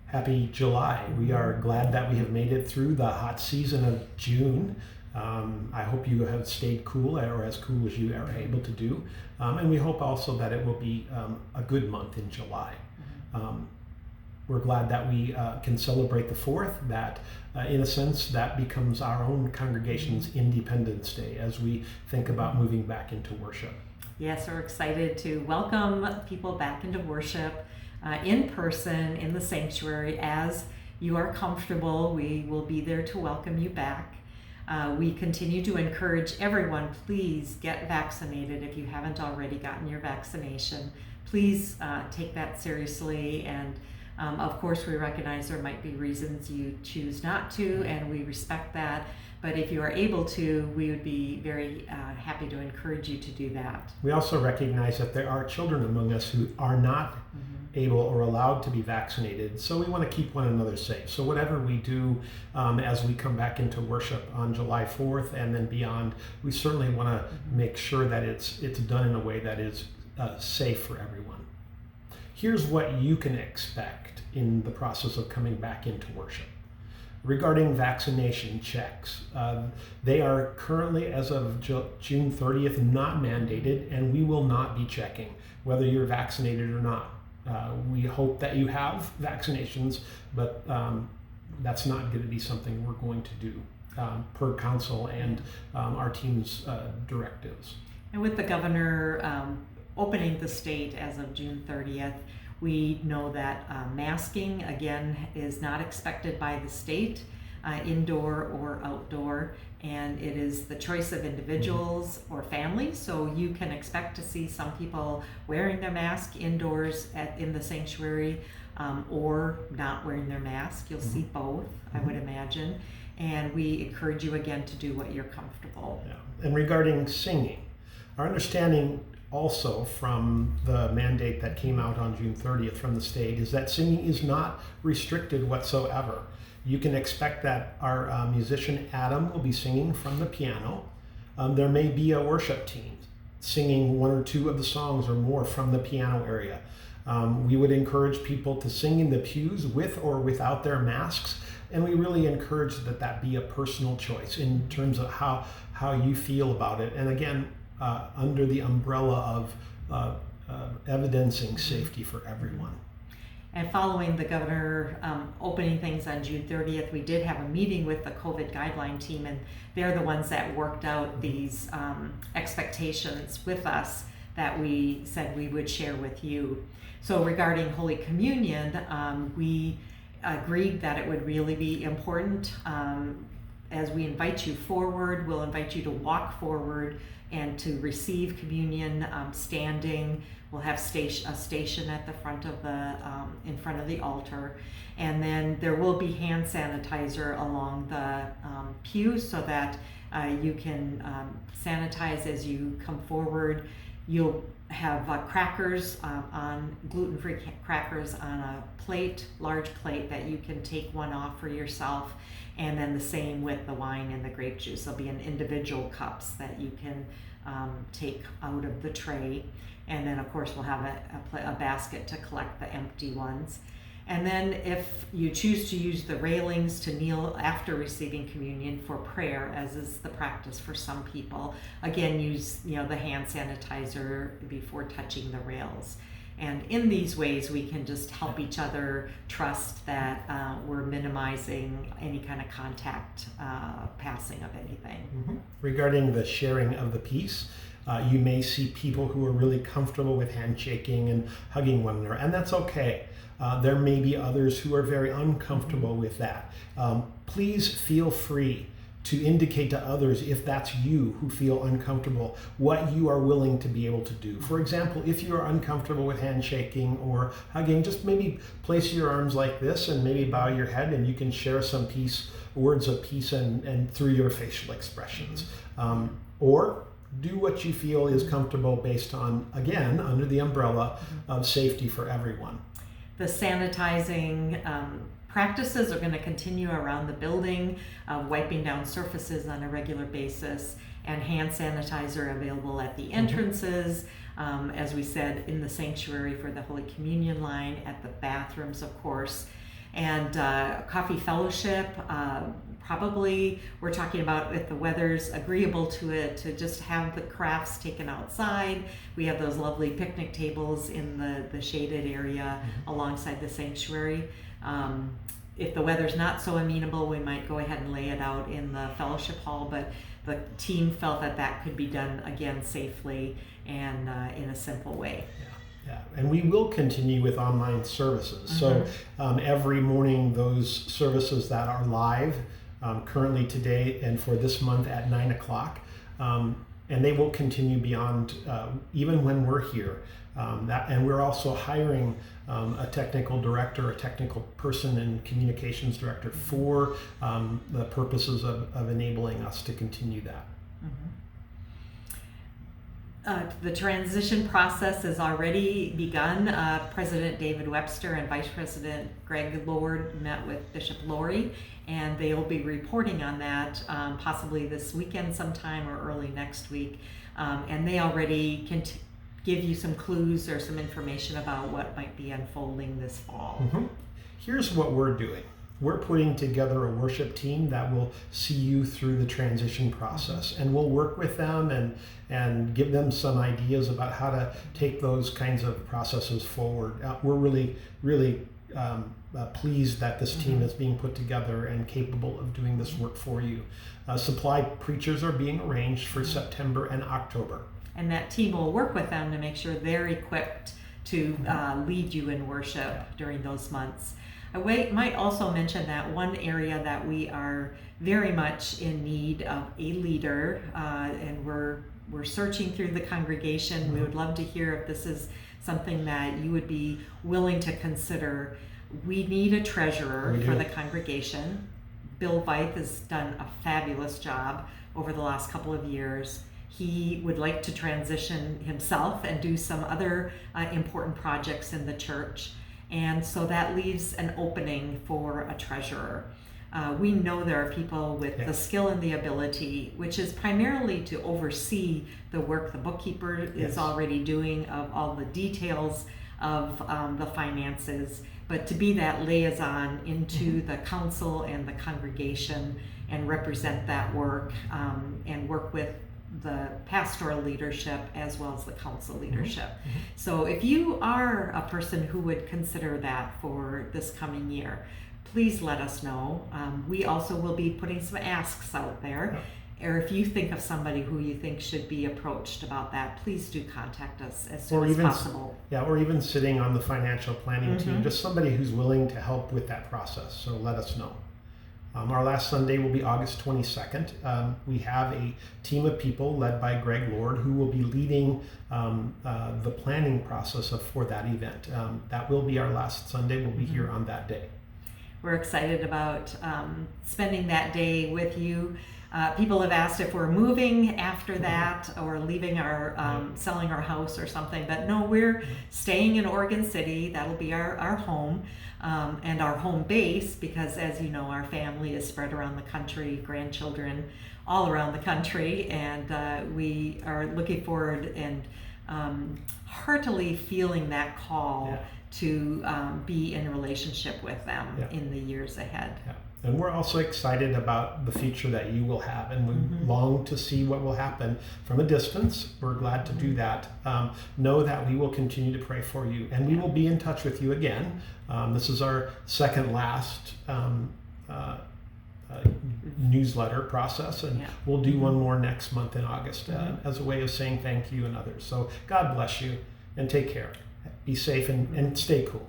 Happy July. We are glad that we have made it through the hot season of June. I hope you have stayed cool, or as cool as you are able to do. And we hope also that it will be a good month in July. We're glad that we can celebrate the 4th, that in a sense that becomes our own congregation's Independence Day as we think about moving back into worship. Yes, we're excited to welcome people back into worship in person in the sanctuary. As you are comfortable, we will be there to welcome you back. We continue to encourage everyone, please get vaccinated if you haven't already gotten your vaccination. Please take that seriously, and of course we recognize there might be reasons you choose not to, and we respect that. But if you are able to, we would be very happy to encourage you to do that. We also recognize that there are children among us who are not able or allowed to be vaccinated, so we want to keep one another safe. So whatever we do as we come back into worship on July 4th and then beyond, we certainly want to make sure that it's done in a way that is safe for everyone. Here's what you can expect in the process of coming back into worship. Regarding vaccination checks, they are currently, as of June 30th, not mandated, and we will not be checking whether you're vaccinated or not. We hope that you have vaccinations, but that's not going to be something we're going to do per council and our team's directives. And with the governor opening the state as of June 30th, we know that masking, again, is not expected by the state, indoor or outdoor, and it is the choice of individuals or families. So you can expect to see some people wearing their mask indoors in the sanctuary or not wearing their mask. You'll see both, I would imagine. And we encourage you again to do what you're comfortable. Yeah. And regarding singing, our understanding also from the mandate that came out on June 30th from the state is that singing is not restricted whatsoever. You can expect that our musician Adam will be singing from the piano. There may be a worship team singing one or two of the songs or more from the piano area. We would encourage people to sing in the pews with or without their masks, and we really encourage that be a personal choice in terms of how you feel about it. And again, under the umbrella of evidencing safety for everyone. And following the governor opening things on June 30th, we did have a meeting with the COVID guideline team, and they're the ones that worked out these expectations with us that we said we would share with you. So regarding Holy Communion, we agreed that it would really be important. As we invite you forward, we'll invite you to walk forward and to receive communion standing. We'll have a station at the front of in front of the altar, and then there will be hand sanitizer along the pews so that you can sanitize as you come forward. You'll have crackers gluten-free crackers on a large plate that you can take one off for yourself. And then the same with the wine and the grape juice. There'll be in individual cups that you can take out of the tray. And then of course we'll have a basket to collect the empty ones. And then if you choose to use the railings to kneel after receiving communion for prayer, as is the practice for some people, again, use the hand sanitizer before touching the rails. And in these ways, we can just help each other trust that we're minimizing any kind of contact passing of anything. Regarding the sharing of the peace, you may see people who are really comfortable with handshaking and hugging one another, and that's okay. There may be others who are very uncomfortable with that. Please feel free to indicate to others, if that's you who feel uncomfortable, what you are willing to be able to do. For example, if you are uncomfortable with handshaking or hugging, just maybe place your arms like this and maybe bow your head, and you can share some words of peace and through your facial expressions. Or do what you feel is comfortable based on, again, under the umbrella of safety for everyone. The sanitizing practices are going to continue around the building, wiping down surfaces on a regular basis, and hand sanitizer available at the entrances, as we said, in the sanctuary for the Holy Communion line, at the bathrooms, of course. and coffee fellowship. Probably we're talking about, if the weather's agreeable to it, to just have the crafts taken outside. We have those lovely picnic tables in the shaded area alongside the sanctuary. If the weather's not so amenable, we might go ahead and lay it out in the fellowship hall, but the team felt that could be done again safely and in a simple way. Yeah, and we will continue with online services. So every morning, those services that are live currently today and for this month at 9 o'clock, and they will continue beyond even when we're here. And we're also hiring a technical director, a technical person and communications director for the purposes of enabling us to continue that. The transition process has already begun. President David Webster and Vice President Greg Lord met with Bishop Laurie, and they'll be reporting on that possibly this weekend sometime or early next week. And they already can give you some clues or some information about what might be unfolding this fall. Here's what we're doing. We're putting together a worship team that will see you through the transition process, and we'll work with them and give them some ideas about how to take those kinds of processes forward. We're really pleased that this team is being put together and capable of doing this work for you. Supply preachers are being arranged for September and October. And that team will work with them to make sure they're equipped to lead you in worship during those months. I might also mention that one area that we are very much in need of a leader, and we're searching through the congregation. We would love to hear if this is something that you would be willing to consider. We need a treasurer for the congregation. Bill Veith has done a fabulous job over the last couple of years. He would like to transition himself and do some other important projects in the church. And so that leaves an opening for a treasurer. We know there are people with the skill and the ability, which is primarily to oversee the work the bookkeeper is already doing of all the details of the finances, but to be that liaison into the council and the congregation and represent that work and work with the pastoral leadership as well as the council leadership. So if you are a person who would consider that for this coming year, please let us know. We also will be putting some asks out there. Or if you think of somebody who you think should be approached about that, please do contact us as soon as possible. Or even sitting on the financial planning team, just somebody who's willing to help with that process. So let us know. Our last Sunday will be August 22nd. We have a team of people led by Greg Lord who will be leading the planning process for that event. That will be our last Sunday. We'll be here on that day. We're excited about spending that day with you. People have asked if we're moving after that or leaving our selling our house or something, but no, we're staying in Oregon City. That'll be our home and our home base, because as you know, our family is spread around the country, grandchildren all around the country, and we are looking forward and heartily feeling that call to be in a relationship with them in the years ahead. And we're also excited about the future that you will have, and we long to see what will happen from a distance. We're glad to do that. Know that we will continue to pray for you, and we will be in touch with you again. This is our second last newsletter process, and we'll do one more next month in August as a way of saying thank you and others. So God bless you, and take care. Be safe and stay cool.